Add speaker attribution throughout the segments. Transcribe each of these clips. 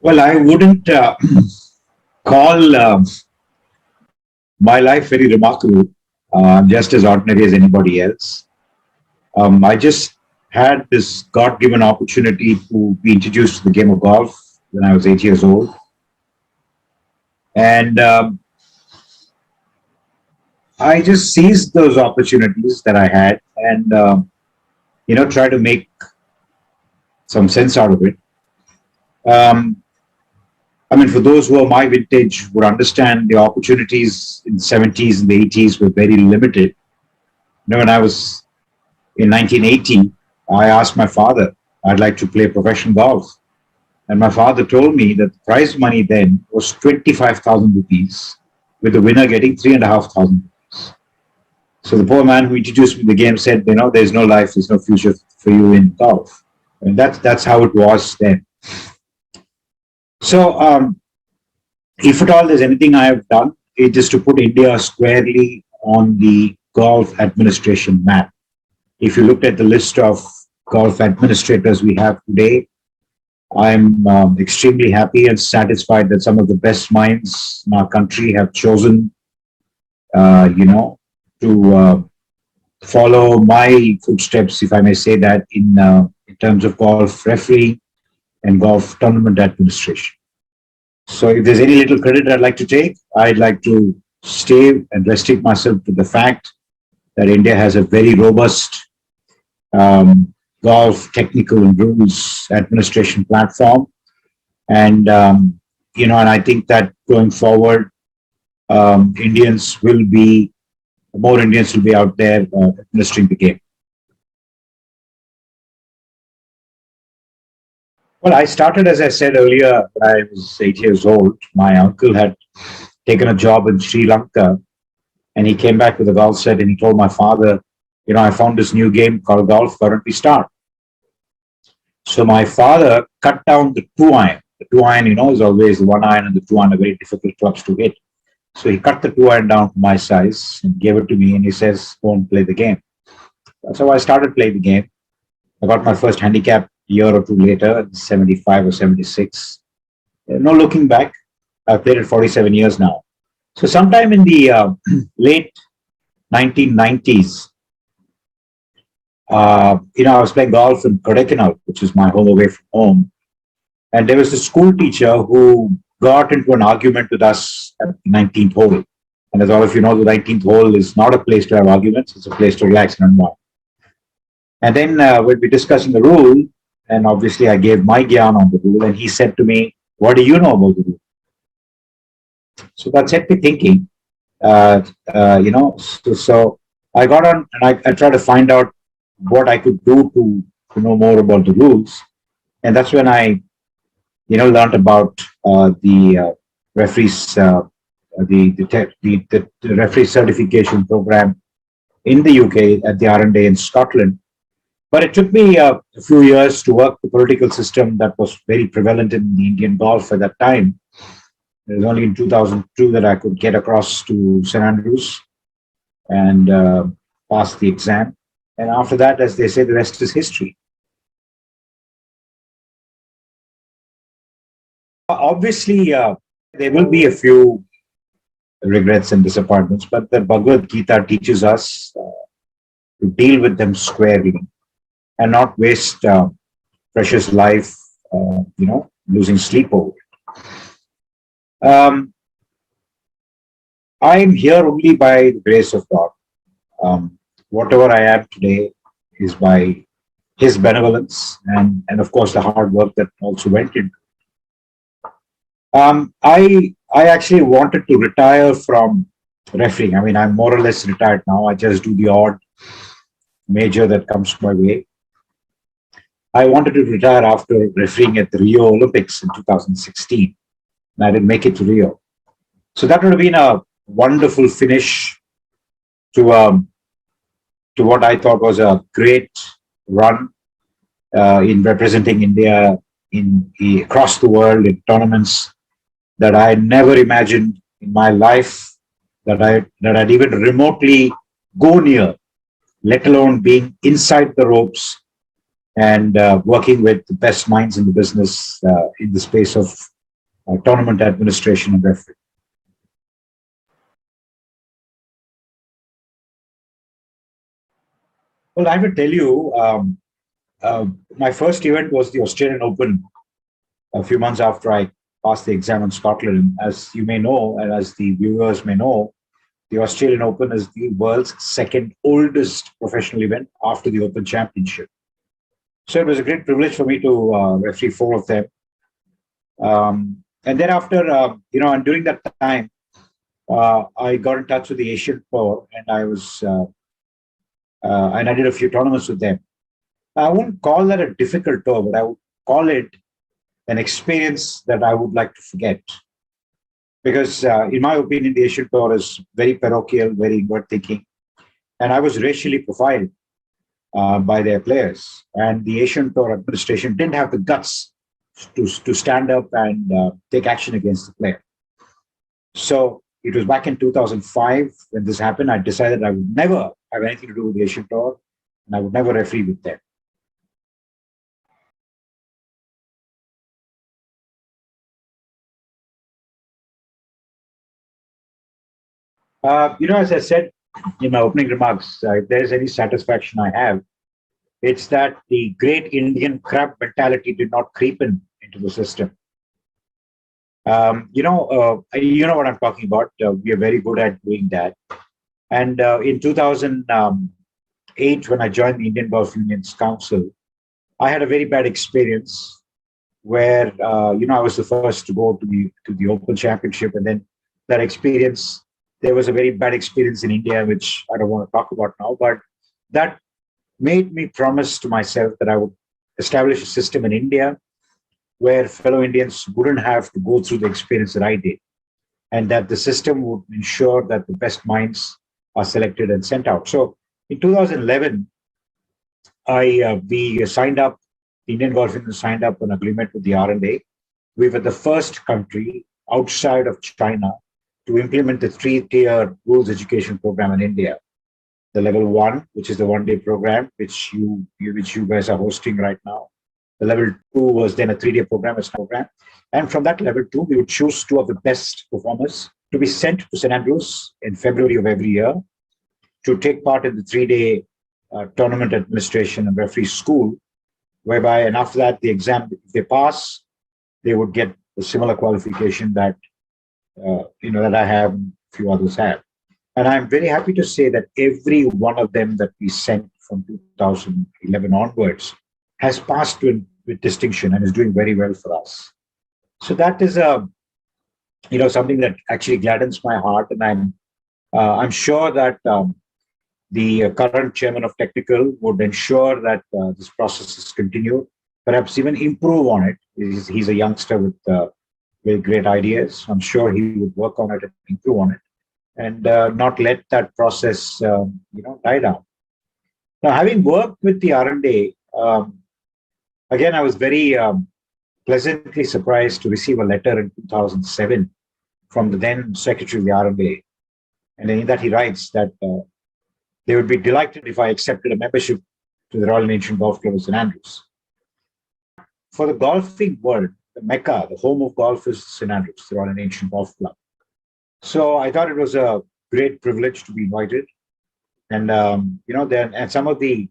Speaker 1: Well, I wouldn't call my life very remarkable. I'm just as ordinary as anybody else. I just had this God-given opportunity to be introduced to the game of golf when I was 8 years old, and I just seized those opportunities that I had, and try to make some sense out of it. Um, I mean, for those who are my vintage would understand the opportunities in the 70s and the 80s were very limited. When I was in 1980, I asked my father, I'd like to play professional golf. And my father told me that the prize money then was 25,000 rupees, with the winner getting 3,500 rupees. So the poor man who introduced me to the game said, there's no life, there's no future for you in golf. And that's how it was then. So, if at all there's anything I have done, it is to put India squarely on the golf administration map. If you looked at the list of golf administrators we have today, I'm extremely happy and satisfied that some of the best minds in our country have chosen, to follow my footsteps, if I may say that, in terms of golf referee and golf tournament administration. So if there's any little credit I'd like to take, I'd like to stay and restrict myself to the fact that India has a very robust golf technical and rules administration platform. And, and I think that going forward, more Indians will be out there administering the game. Well, I started, as I said earlier, when I was 8 years old. My uncle had taken a job in Sri Lanka, and he came back with a golf set, and he told my father, I found this new game called golf, why don't we start? So my father cut down the 2-iron. The 2-iron, is always the 1-iron and the 2-iron are very difficult clubs to hit. So he cut the 2-iron down to my size and gave it to me, and he says, go and play the game. So I started playing the game. I got my first handicap a year or two later, 75 or 76. No looking back, I've played it 47 years now. So sometime in the late 1990s, I was playing golf in Kodaikanal, which is my home away from home. And there was a school teacher who got into an argument with us at the 19th hole. And as all of you know, the 19th hole is not a place to have arguments, it's a place to relax and unwind. And then we'd be discussing the rule, and obviously I gave my gyan on the rule, and he said to me, what do you know about the rule? So that set me thinking, so I got on and I tried to find out what I could do to know more about the rules. And that's when I, learned about the referees, the referee certification program in the UK at the R&A in Scotland. But it took me a few years to work the political system that was very prevalent in the Indian golf at that time. It was only in 2002 that I could get across to St. Andrews and pass the exam. And after that, as they say, the rest is history. Obviously, there will be a few regrets and disappointments, but the Bhagavad Gita teaches us to deal with them squarely and not waste precious life, losing sleep over it. I'm here only by the grace of God. Whatever I am today is by His benevolence and of course the hard work that also went into it. I actually wanted to retire from refereeing. I mean, I'm more or less retired now. I just do the odd major that comes my way. I wanted to retire after refereeing at the Rio Olympics in 2016. And I didn't make it to Rio. So that would have been a wonderful finish to what I thought was a great run in representing India across the world in tournaments that I never imagined in my life that I'd even remotely go near, let alone being inside the ropes and working with the best minds in the business in the space of tournament administration and referee. Well, I will tell you, my first event was the Australian Open a few months after I passed the exam in Scotland. As you may know, and as the viewers may know, the Australian Open is the world's second oldest professional event after the Open Championship. So it was a great privilege for me to referee four of them. And then after, and during that time, I got in touch with the Asian Tour, and I did a few tournaments with them. I wouldn't call that a difficult tour, but I would call it an experience that I would like to forget. Because, in my opinion, the Asian Tour is very parochial, very inward thinking, and I was racially profiled by their players. And the Asian Tour administration didn't have the guts to stand up and take action against the player. So it was back in 2005 when this happened. I decided I would never have anything to do with the Asian Tour, and I would never referee with them. As I said in my opening remarks, if there is any satisfaction I have, it's that the great Indian crab mentality did not creep into the system. You know what I'm talking about. We are very good at doing that. And in 2008, when I joined the Indian Golf Union's Council, I had a very bad experience where I was the first to go to the Open Championship, and then that experience, there was a very bad experience in India, which I don't want to talk about now, but that made me promise to myself that I would establish a system in India where fellow Indians wouldn't have to go through the experience that I did, and that the system would ensure that the best minds are selected and sent out. So in 2011, we signed up, the Indian Golf Union signed up an agreement with the R&A. We were the first country outside of China to implement the three-tier rules education program in India. The level one, which is the one-day program, which you guys are hosting right now. The level two was then a three-day program. And from that level two, we would choose two of the best performers to be sent to St. Andrews in February of every year to take part in the three-day tournament administration and referee school, whereby, and after that, the exam, if they pass, they would get a similar qualification that, that I have and a few others have. And I'm very happy to say that every one of them that we sent from 2011 onwards has passed with distinction and is doing very well for us. So that is something that actually gladdens my heart, and I'm sure that the current chairman of technical would ensure that this process is continued, perhaps even improve on it. He's a youngster with very great ideas. I'm sure he would work on it and improve on it, and not let that process die down. Now, having worked with the R&A, again, I was very pleasantly surprised to receive a letter in 2007 from the then secretary of the R&A, and in that he writes that they would be delighted if I accepted a membership to the Royal and Ancient Golf Club of St. Andrews. For the golfing world, the Mecca, the home of golf, is St. Andrews, the Royal and Ancient Golf Club. So I thought it was a great privilege to be invited, and and some of the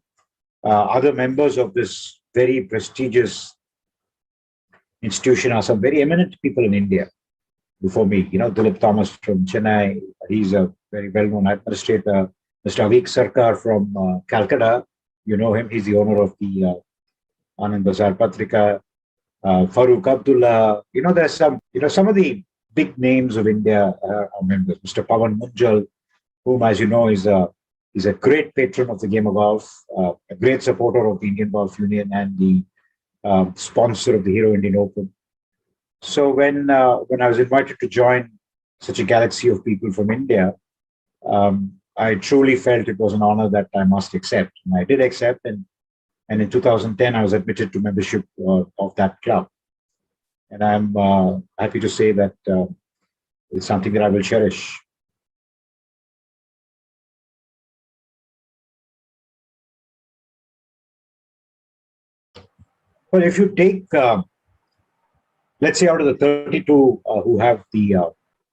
Speaker 1: other members of this very prestigious institution are some very eminent people in India before me. Dilip Thomas from Chennai, he's a very well-known administrator. Mr. Avik Sarkar from Calcutta, you know him, he's the owner of the Anand Bazar Patrika. Farooq Abdullah, there's some of the big names of India are members. Mr. Pawan Munjal, whom, as you know, is a great patron of the game of golf, a great supporter of the Indian Golf Union, and the sponsor of the Hero Indian Open. So when I was invited to join such a galaxy of people from India, I truly felt it was an honor that I must accept. And I did accept, and in 2010, I was admitted to membership of that club. And I'm happy to say that it's something that I will cherish. Well, if you take Let's say out of the 32 who have the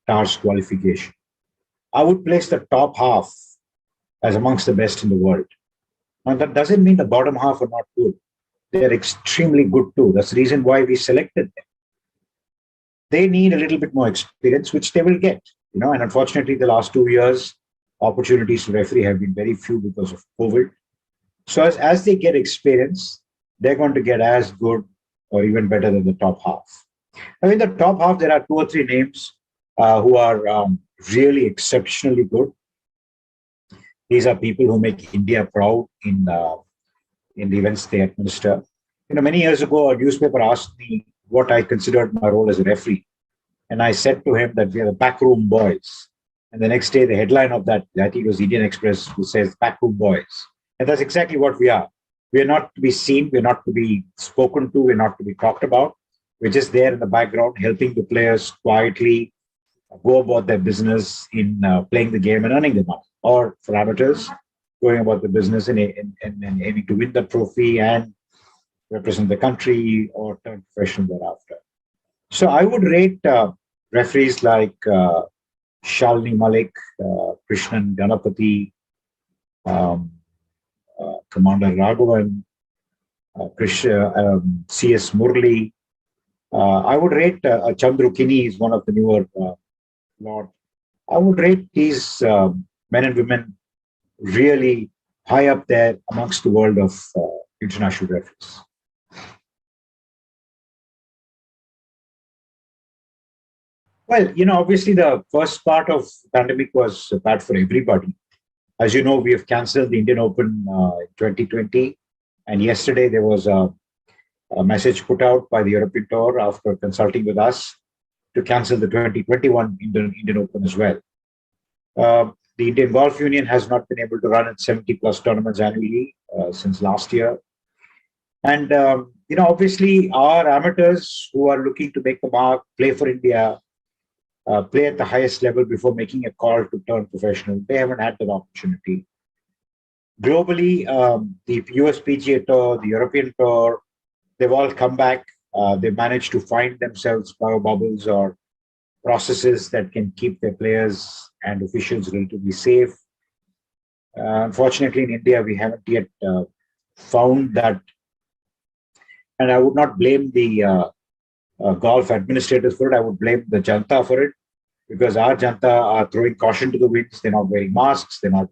Speaker 1: TARS qualification, I would place the top half as amongst the best in the world. Now, that doesn't mean the bottom half are not good. They're extremely good too. That's the reason why we selected them. They need a little bit more experience, which they will get. And unfortunately, the last 2 years, opportunities to referee have been very few because of COVID. So as they get experience, they're going to get as good or even better than the top half. I mean, the top half, there are two or three names who are really exceptionally good. These are people who make India proud in the events they administer. Many years ago, a newspaper asked me what I considered my role as a referee. And I said to him that we are the backroom boys. And the next day, the headline of that, I think it was Indian Express, who says backroom boys. And that's exactly what we are. We are not to be seen. We're not to be spoken to. We're not to be talked about. We're just there in the background, helping the players quietly go about their business in playing the game and earning the money. Or for amateurs, going about the business and aiming to win the trophy and represent the country or turn professional thereafter. So I would rate referees like Shalini Malik, Krishnan Ganapati, Commander Raghavan, C.S. Murli. I would rate Chandru Kini is one of the newer lot. I would rate these men and women really high up there amongst the world of international referees. Well, obviously the first part of pandemic was bad for everybody. As you know, we have cancelled the Indian Open in 2020. And yesterday there was a message put out by the European Tour after consulting with us to cancel the 2021 Indian Open as well. The Indian Golf Union has not been able to run its 70 plus tournaments annually since last year. And, obviously our amateurs who are looking to make the mark, play for India, play at the highest level before making a call to turn professional, they haven't had that opportunity. Globally, the US PGA Tour, the European Tour, they've all come back. They've managed to find themselves power bubbles or processes that can keep their players and officials relatively safe. Unfortunately, in India, we haven't yet found that. And I would not blame the golf administrators for it. I would blame the Janta for it, because our Janta are throwing caution to the winds. They're not wearing masks. They're not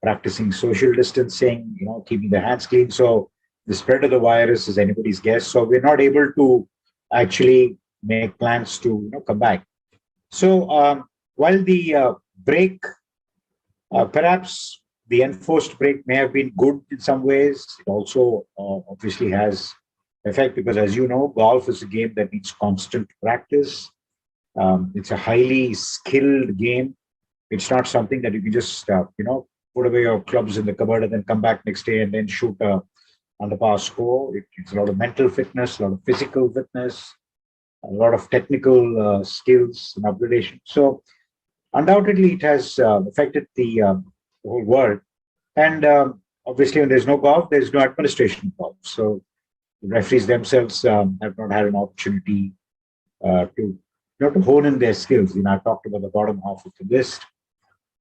Speaker 1: practicing social distancing, keeping their hands clean. So the spread of the virus is anybody's guess. So we're not able to actually make plans to come back. So while the break, perhaps the enforced break may have been good in some ways, it also obviously has effect, because as you know, golf is a game that needs constant practice. It's a highly skilled game. It's not something that you can just put away your clubs in the cupboard and then come back next day and then shoot a under-par score. It's a lot of mental fitness, a lot of physical fitness, a lot of technical skills and upgradation. So undoubtedly, it has affected the whole world. And obviously, when there's no golf, there's no administration of golf. So the referees themselves have not had an opportunity to hone in their skills. I talked about the bottom half of the list.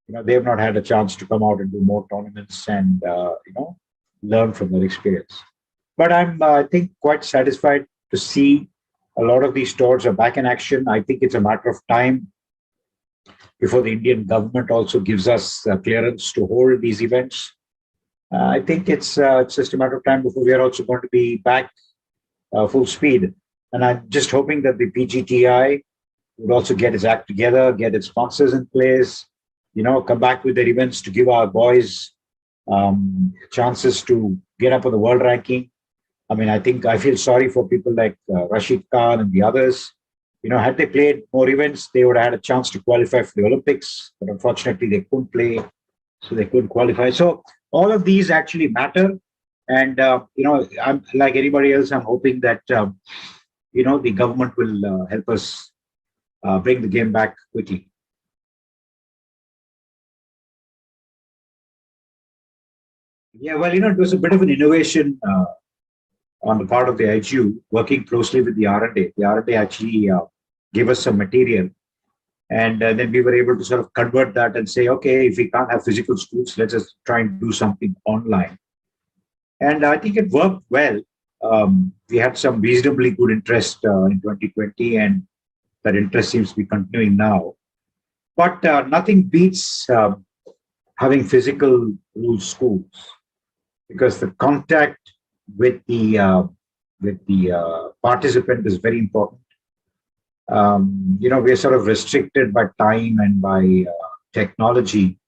Speaker 1: They have not had a chance to come out and do more tournaments and learn from their experience. But I'm, I think, quite satisfied to see a lot of these tours are back in action. I think it's a matter of time before the Indian government also gives us clearance to hold these events. I think it's just a matter of time before we are also going to be back full speed. And I'm just hoping that the PGTI would also get its act together, get its sponsors in place, come back with their events to give our boys chances to get up on the world ranking. I mean, I feel sorry for people like Rashid Khan and the others. Had they played more events, they would have had a chance to qualify for the Olympics, but unfortunately they couldn't play, so they couldn't qualify. So all of these actually matter. And, I'm like anybody else, I'm hoping that, the government will help us bring the game back quickly. Yeah, well, it was a bit of an innovation on the part of the IGU, working closely with the R&A. The R&A actually gave us some material, and then we were able to sort of convert that and say, okay, if we can't have physical schools, let's just try and do something online. And I think it worked well. We had some reasonably good interest in 2020, and that interest seems to be continuing now. But nothing beats having physical rule schools, because the contact with the participant is very important. We're sort of restricted by time and by technology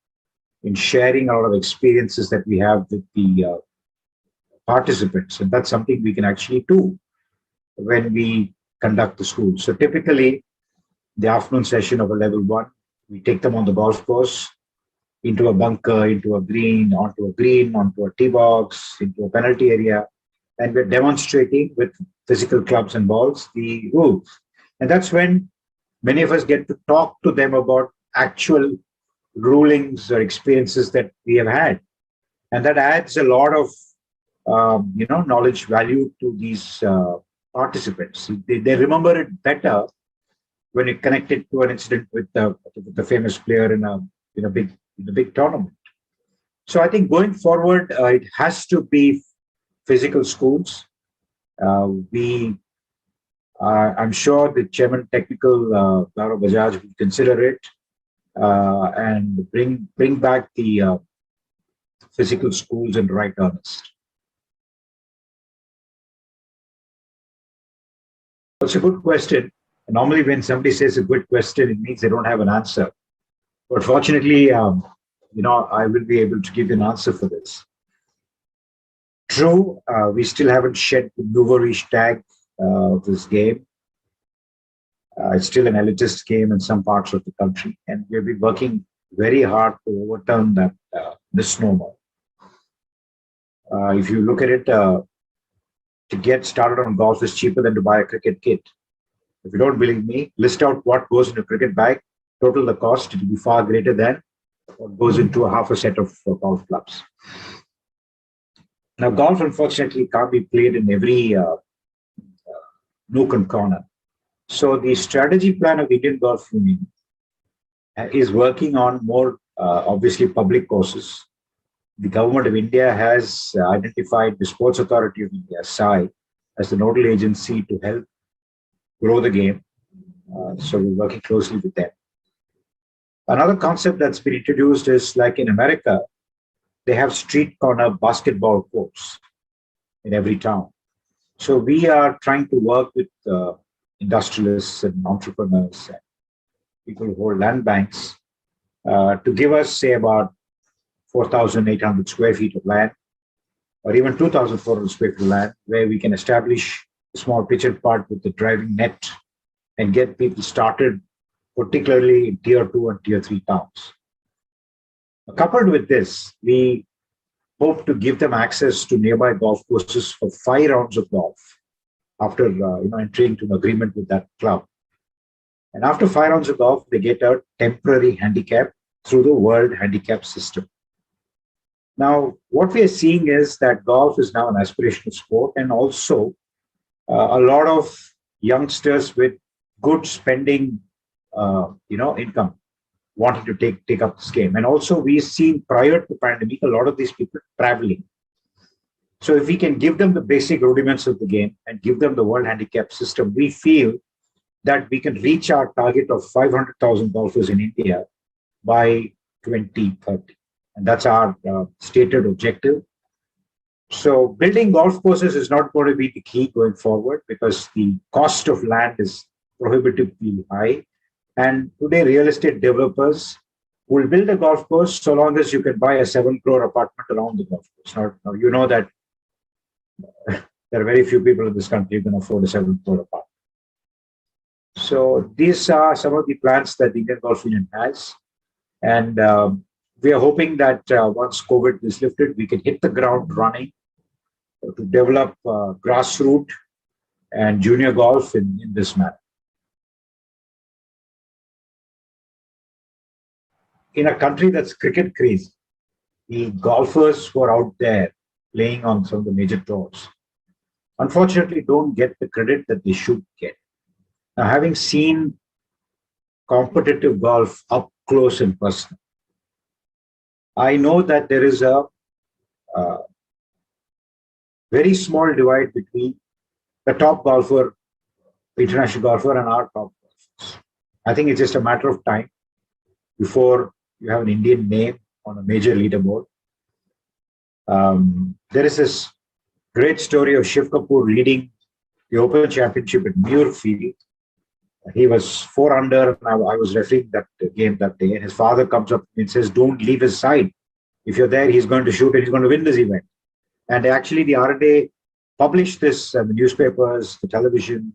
Speaker 1: in sharing a lot of experiences that we have with the participants, and that's something we can actually do when we conduct the school. So typically, the afternoon session of a level 1, we take them on the golf course, into a bunker, into a green, onto a tee box, into a penalty area, and we're demonstrating with physical clubs and balls the rules. And that's when many of us get to talk to them about actual rulings or experiences that we have had. And that adds a lot of knowledge value to these participants. They remember it better when you connect it to an incident with the famous player in a big tournament. So I think going forward, it has to be physical schools. I'm sure the chairman technical, Gaurav Bajaj, will consider it and bring back the physical schools in right earnest. That's a good question. Normally, when somebody says a good question, it means they don't have an answer. But fortunately, I will be able to give you an answer for this. True, we still haven't shed the Nuverish tag of this game. It's still an elitist game in some parts of the country, and we've been working very hard to overturn that misnomer. If you look at it, to get started on golf is cheaper than to buy a cricket kit. If you don't believe me, list out what goes into a cricket bag, total the cost, it will be far greater than what goes into half a set of golf clubs. Now, golf, unfortunately, can't be played in every nook and corner. So the strategy plan of the Indian Golf Union is working on more, obviously, public courses. The government of India has identified the Sports Authority of India, SAI, as the nodal agency to help grow the game. So we're working closely with them. Another concept that's been introduced is, like in America, they have street corner basketball courts in every town. So we are trying to work with industrialists and entrepreneurs and people who hold land banks to give us, say, about 4,800 square feet of land, or even 2,400 square feet of land, where we can establish a small pitch and putt with the driving net and get people started, particularly in tier 2 and tier 3 towns. Coupled with this, we hope to give them access to nearby golf courses for 5 rounds of golf after entering into an agreement with that club. And after 5 rounds of golf, they get a temporary handicap through the World Handicap System. Now, what we are seeing is that golf is now an aspirational sport, and also a lot of youngsters with good spending, income wanting to take up this game. And also, we've seen prior to the pandemic, a lot of these people traveling. So if we can give them the basic rudiments of the game and give them the World Handicap System, we feel that we can reach our target of 500,000 golfers in India by 2030. And that's our stated objective. So building golf courses is not going to be the key going forward, because the cost of land is prohibitively high. And today, real estate developers will build a golf course so long as you can buy a 7 crore apartment around the golf course. Now, you know that there are very few people in this country who can afford a 7 crore apartment. So these are some of the plans that the Indian Golf Union has. And we are hoping that once COVID is lifted, we can hit the ground running to develop grassroots and junior golf in this manner. In a country that's cricket crazy, the golfers who are out there playing on some of the major tours unfortunately don't get the credit that they should get. Now, having seen competitive golf up close and personal, I know that there is a uh, very small divide between the top golfer, international golfer, and our top golfers. I think it's just a matter of time before you have an Indian name on a major leaderboard. There is this great story of Shiv Kapoor leading the Open Championship at Muirfield. He was 4 under. I was refereeing that game that day, and his father comes up and says, "Don't leave his side. If you're there, he's going to shoot and he's going to win this event." And actually, the R&A published this in the newspapers, the television.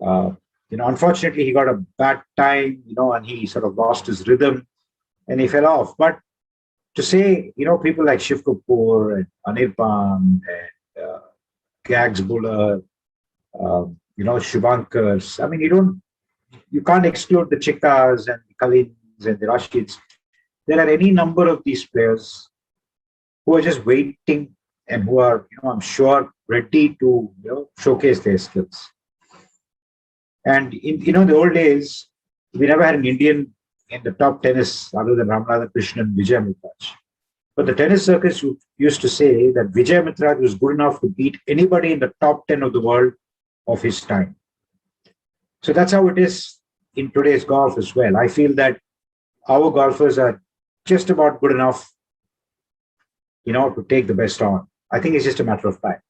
Speaker 1: Uh, Unfortunately, he got a bad time, and he sort of lost his rhythm and he fell off. But to say, people like Shiv Kapoor and Anirban and Gags Buller, Shubankars, I mean, you can't exclude the Chikkas and the Kalins and the Rashids. There are any number of these players who are just waiting and who are, I'm sure, ready to, showcase their skills. And in the old days, we never had an Indian in the top tennis other than Ramanathan Krishnan and Vijay Mitraj. But the tennis circus used to say that Vijay Mitraj was good enough to beat anybody in the top 10 of the world of his time. So that's how it is in today's golf as well. I feel that our golfers are just about good enough, to take the best on. I think it's just a matter of time.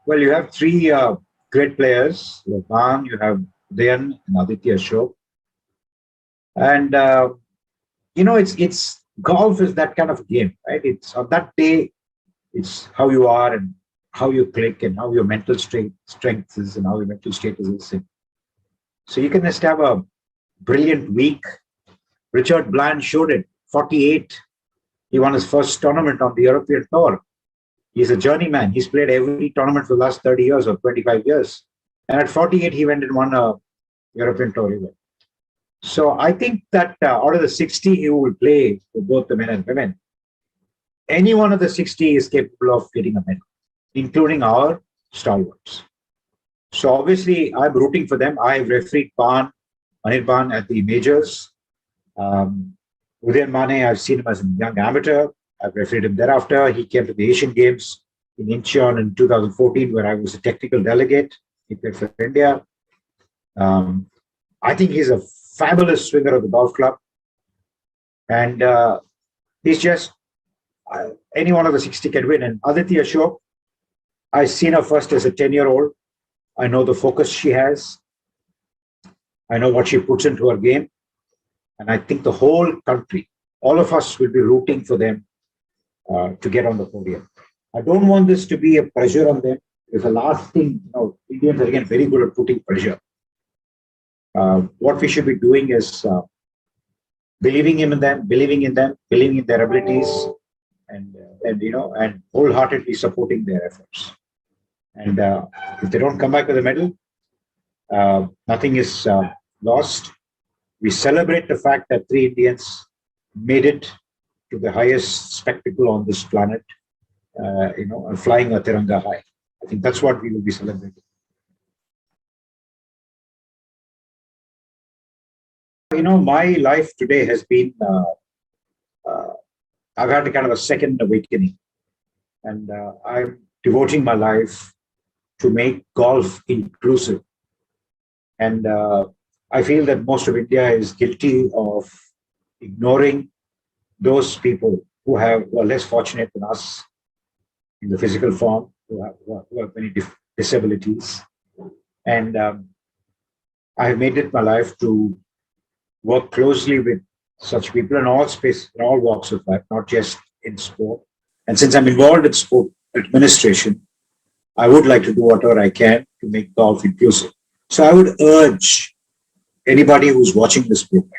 Speaker 1: Well, you have three great players. You have Bhan, you have Udayan, and Aditya Ashok. And, it's golf is that kind of game, right? It's on that day, it's how you are and how you click and how your mental strength is and how your mental status is. So you can just have a brilliant week. Richard Bland showed it. 48. He won his first tournament on the European Tour. He's a journeyman. He's played every tournament for the last 30 years or 25 years. And at 48, he went and won a European Tour event. So I think that out of the 60 who will play for both the men and women, any one of the 60 is capable of getting a medal, including our stalwarts. So obviously, I'm rooting for them. I've refereed Anirban at the majors. Udayan Mane, I've seen him as a young amateur. I've refereed him thereafter. He came to the Asian Games in Incheon in 2014, where I was a technical delegate. He played for India. I think he's a fabulous swinger of the golf club. And he's just, any one of the 60 can win. And Aditya Ashok, I've seen her first as a 10-year-old. I know the focus she has. I know what she puts into her game. And I think the whole country, all of us will be rooting for them to get on the podium. I don't want this to be a pressure on them. Because the last thing, Indians are again very good at putting pressure. What we should be doing is believing in them, believing in their abilities, and wholeheartedly supporting their efforts. And if they don't come back with a medal, nothing is lost. We celebrate the fact that 3 Indians made it to the highest spectacle on this planet, and flying a Tiranga high. I think that's what we will be celebrating. My life today has been, I've had a kind of a second awakening, and I'm devoting my life to make golf inclusive. And I feel that most of India is guilty of ignoring those people who are less fortunate than us in the physical form, who have many disabilities. And I have made it my life to work closely with such people in all space, in all walks of life, not just in sport. And since I'm involved in sport administration, I would like to do whatever I can to make golf inclusive. So I would urge anybody who's watching this program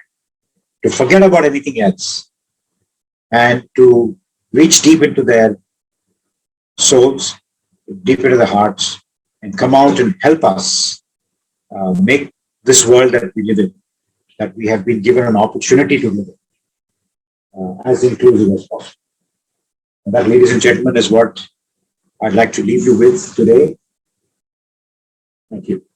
Speaker 1: to forget about anything else and to reach deep into their souls, deep into their hearts, and come out and help us make this world that we live in, that we have been given an opportunity to live in, as inclusive as possible. That, ladies and gentlemen, is what I'd like to leave you with today. Thank you.